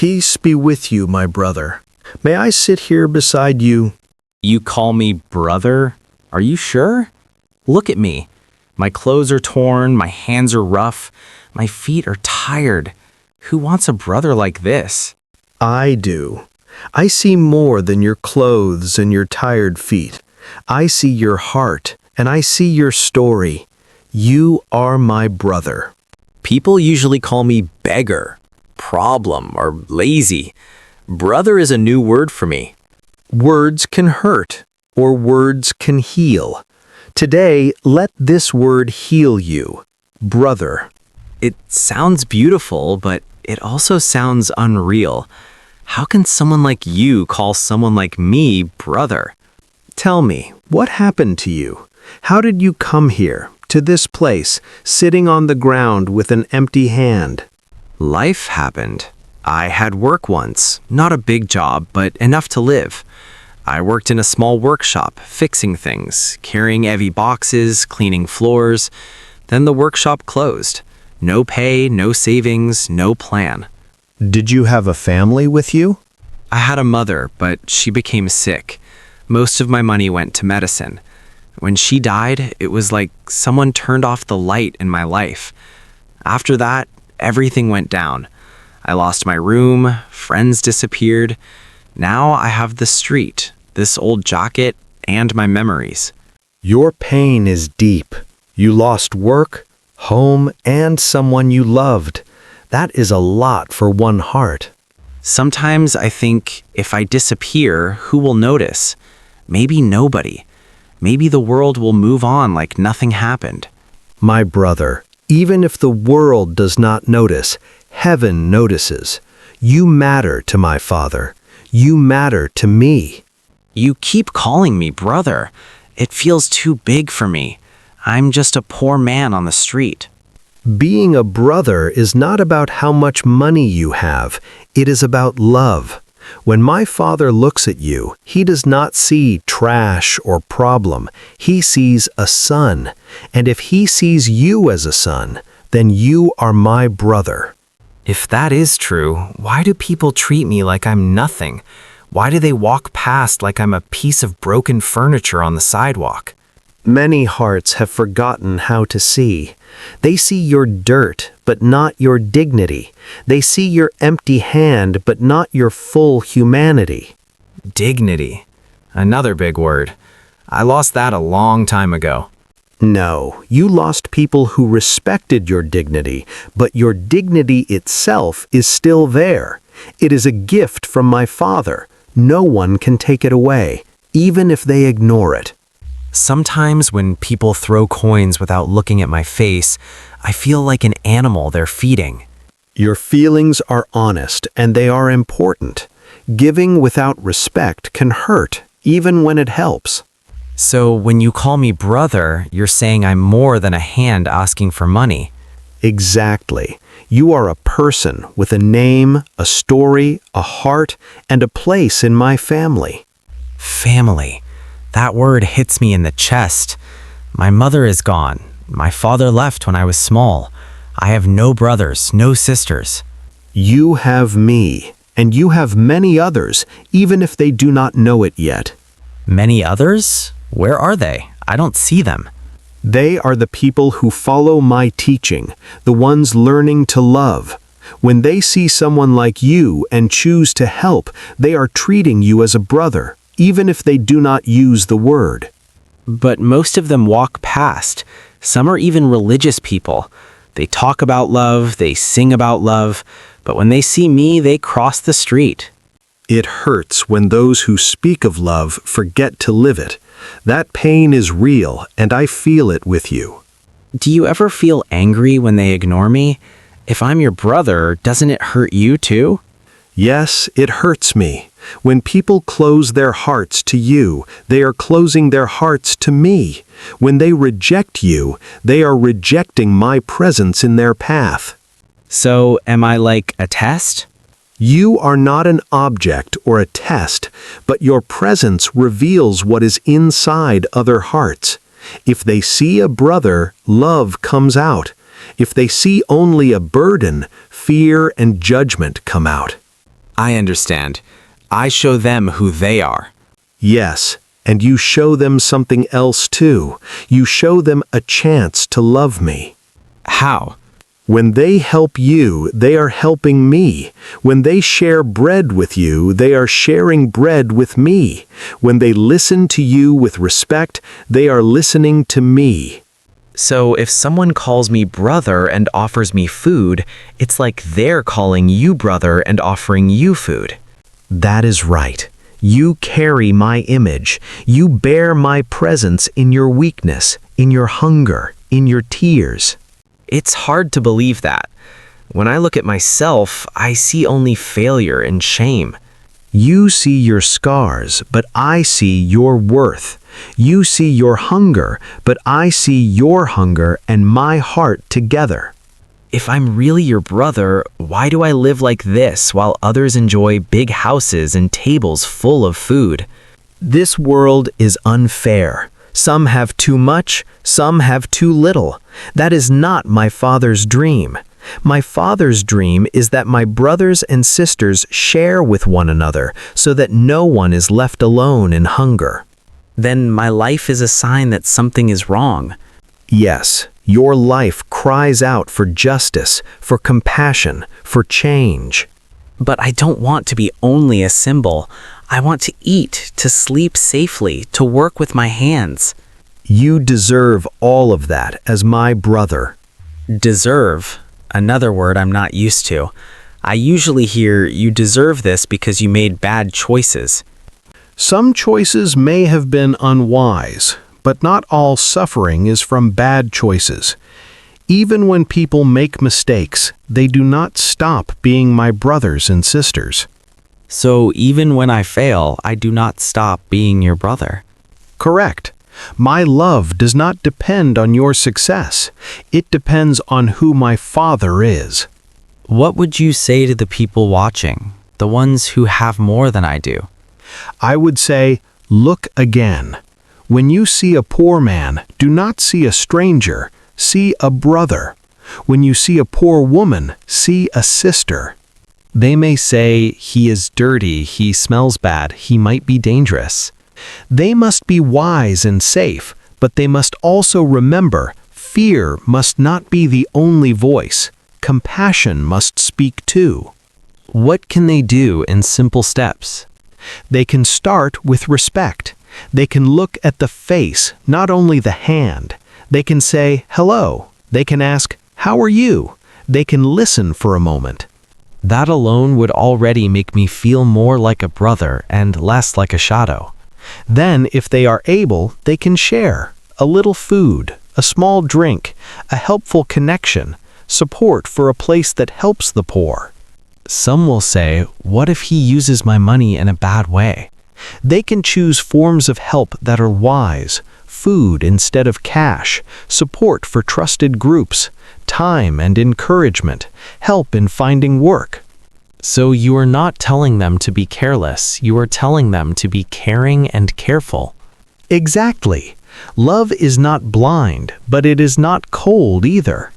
Peace be with you, my brother. May I sit here beside you? You call me brother? Are you sure? Look at me. My clothes are torn, my hands are rough, my feet are tired. Who wants a brother like this? I do. I see more than your clothes and your tired feet. I see your heart, and I see your story. You are my brother. People usually call me beggar, problem, or lazy. Brother is a new word for me. Words can hurt, or words can heal. Today, let this word heal you. Brother. It sounds beautiful, but it also sounds unreal. How can someone like you call someone like me brother? Tell me, what happened to you? How did you come here, to this place, sitting on the ground with an empty hand? Life happened. I had work once, not a big job, but enough to live. I worked in a small workshop, fixing things, carrying heavy boxes, cleaning floors. Then the workshop closed. No pay, no savings, no plan. Did you have a family with you? I had a mother, but she became sick. Most of my money went to medicine. When she died, it was like someone turned off the light in my life. After that, everything went down. I lost my room, friends disappeared. Now I have the street, this old jacket, and my memories. Your pain is deep. You lost work, home, and someone you loved. That is a lot for one heart. Sometimes I think if I disappear, who will notice? Maybe nobody. Maybe the world will move on like nothing happened. My brother, even if the world does not notice, heaven notices. You matter to my Father. You matter to me. You keep calling me brother. It feels too big for me. I'm just a poor man on the street. Being a brother is not about how much money you have. It is about love. When my Father looks at you, he does not see trash or problem. He sees a son. And if he sees you as a son, then you are my brother. If that is true, why do people treat me like I'm nothing? Why do they walk past like I'm a piece of broken furniture on the sidewalk? Many hearts have forgotten how to see. They see your dirt, but not your dignity. They see your empty hand, but not your full humanity. Dignity. Another big word. I lost that a long time ago. No, you lost people who respected your dignity, but your dignity itself is still there. It is a gift from my Father. No one can take it away, even if they ignore it. Sometimes when people throw coins without looking at my face, I feel like an animal they're feeding. Your feelings are honest, and they are important. Giving without respect can hurt, even when it helps. So when you call me brother, you're saying I'm more than a hand asking for money. Exactly. You are a person with a name, a story, a heart, and a place in my family. Family. That word hits me in the chest. My mother is gone. My father left when I was small. I have no brothers, no sisters. You have me, and you have many others, even if they do not know it yet. Many others? Where are they? I don't see them. They are the people who follow my teaching, the ones learning to love. When they see someone like you and choose to help, they are treating you as a brother, even if they do not use the word. But most of them walk past. Some are even religious people. They talk about love, they sing about love, but when they see me, they cross the street. It hurts when those who speak of love forget to live it. That pain is real, and I feel it with you. Do you ever feel angry when they ignore me? If I'm your brother, doesn't it hurt you too? Yes, it hurts me. When people close their hearts to you, they are closing their hearts to me. When they reject you, they are rejecting my presence in their path. So, am I like a test? You are not an object or a test, but your presence reveals what is inside other hearts. If they see a brother, love comes out. If they see only a burden, fear and judgment come out. I understand. I show them who they are. Yes, and you show them something else too. You show them a chance to love me. How? When they help you, they are helping me. When they share bread with you, they are sharing bread with me. When they listen to you with respect, they are listening to me. So if someone calls me brother and offers me food, it's like they're calling you brother and offering you food. That is right. You carry my image. You bear my presence in your weakness, in your hunger, in your tears. It's hard to believe that. When I look at myself, I see only failure and shame. You see your scars, but I see your worth. You see your hunger, but I see your hunger and my heart together. If I'm really your brother, why do I live like this while others enjoy big houses and tables full of food? This world is unfair. Some have too much, some have too little. That is not my Father's dream. My Father's dream is that my brothers and sisters share with one another so that no one is left alone in hunger. Then my life is a sign that something is wrong. Yes, your life cries out for justice, for compassion, for change. But I don't want to be only a symbol. I want to eat, to sleep safely, to work with my hands. You deserve all of that as my brother. Deserve, another word I'm not used to. I usually hear you deserve this because you made bad choices. Some choices may have been unwise, but not all suffering is from bad choices. Even when people make mistakes, they do not stop being my brothers and sisters. So even when I fail, I do not stop being your brother. Correct. My love does not depend on your success. It depends on who my Father is. What would you say to the people watching, the ones who have more than I do? I would say, look again. When you see a poor man, do not see a stranger, see a brother. When you see a poor woman, see a sister. They may say, he is dirty, he smells bad, he might be dangerous. They must be wise and safe, but they must also remember, fear must not be the only voice. Compassion must speak too. What can they do in simple steps? They can start with respect. They can look at the face, not only the hand. They can say, hello. They can ask, how are you? They can listen for a moment. That alone would already make me feel more like a brother and less like a shadow. Then, if they are able, they can share a little food, a small drink, a helpful connection, support for a place that helps the poor. Some will say, what if he uses my money in a bad way? They can choose forms of help that are wise, food instead of cash, support for trusted groups, time and encouragement, help in finding work. So you are not telling them to be careless, you are telling them to be caring and careful. Exactly. Love is not blind, but it is not cold either.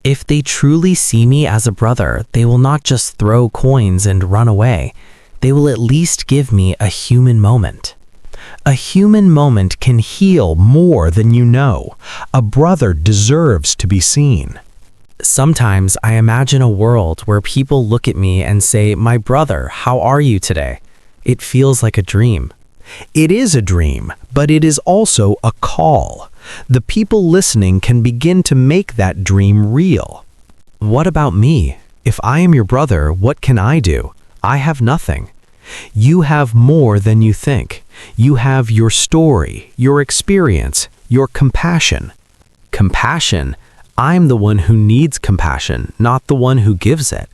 If they truly see me as a brother, they will not just throw coins and run away. They will at least give me a human moment. A human moment can heal more than you know. A brother deserves to be seen. Sometimes I imagine a world where people look at me and say, my brother, how are you today? It feels like a dream. It is a dream, but it is also a call. The people listening can begin to make that dream real. What about me? If I am your brother, what can I do? I have nothing. You have more than you think. You have your story, your experience, your compassion. Compassion? I'm the one who needs compassion, not the one who gives it.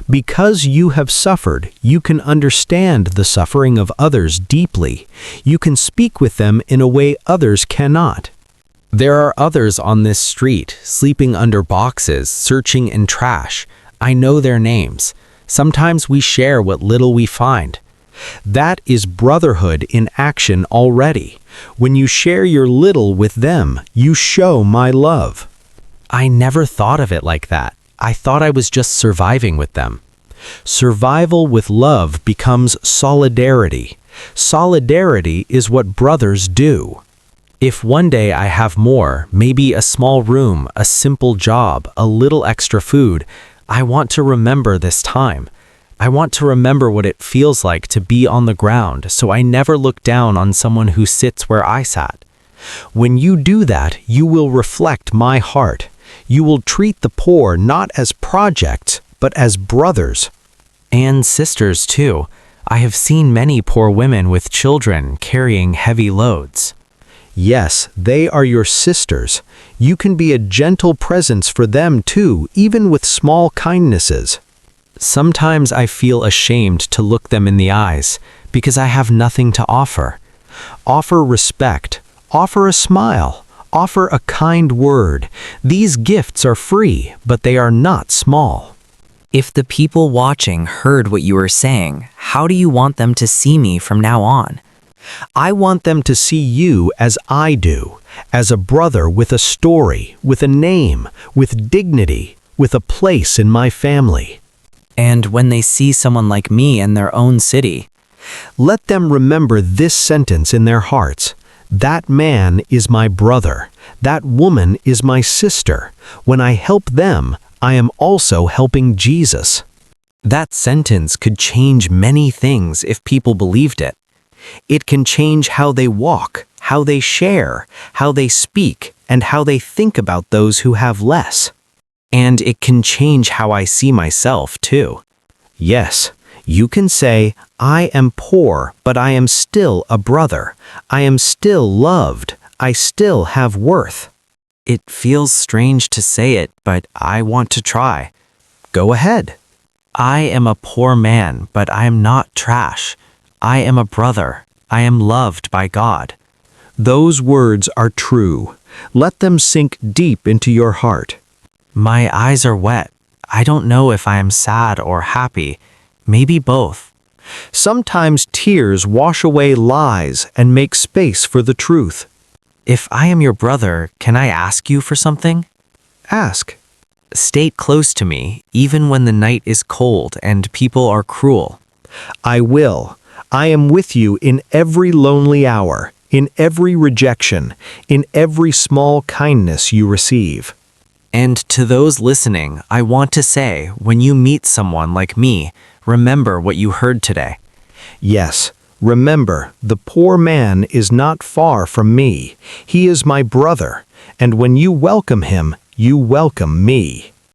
Because you have suffered, you can understand the suffering of others deeply. You can speak with them in a way others cannot. There are others on this street, sleeping under boxes, searching in trash. I know their names. Sometimes we share what little we find. That is brotherhood in action already. When you share your little with them, you show my love. I never thought of it like that. I thought I was just surviving with them. Survival with love becomes solidarity. Solidarity is what brothers do. If one day I have more, maybe a small room, a simple job, a little extra food, I want to remember this time. I want to remember what it feels like to be on the ground, so I never look down on someone who sits where I sat. When you do that, you will reflect my heart. You will treat the poor not as projects, but as brothers. And sisters, too. I have seen many poor women with children carrying heavy loads. Yes, they are your sisters. You can be a gentle presence for them too, even with small kindnesses. Sometimes I feel ashamed to look them in the eyes because I have nothing to offer. Offer respect. Offer a smile. Offer a kind word. These gifts are free, but they are not small. If the people watching heard what you were saying, how do you want them to see me from now on? I want them to see you as I do, as a brother with a story, with a name, with dignity, with a place in my family. And when they see someone like me in their own city, let them remember this sentence in their hearts. That man is my brother. That woman is my sister. When I help them, I am also helping Jesus. That sentence could change many things if people believed it. It can change how they walk, how they share, how they speak, and how they think about those who have less. And it can change how I see myself, too. Yes, you can say, I am poor, but I am still a brother. I am still loved. I still have worth. It feels strange to say it, but I want to try. Go ahead. I am a poor man, but I am not trash. I am a brother. I am loved by God. Those words are true. Let them sink deep into your heart. My eyes are wet. I don't know if I am sad or happy. Maybe both. Sometimes tears wash away lies and make space for the truth. If I am your brother, can I ask you for something? Ask. Stay close to me, even when the night is cold and people are cruel. I will. I am with you in every lonely hour, in every rejection, in every small kindness you receive. And to those listening, I want to say, when you meet someone like me, remember what you heard today. Yes, remember, the poor man is not far from me. He is my brother, and when you welcome him, you welcome me.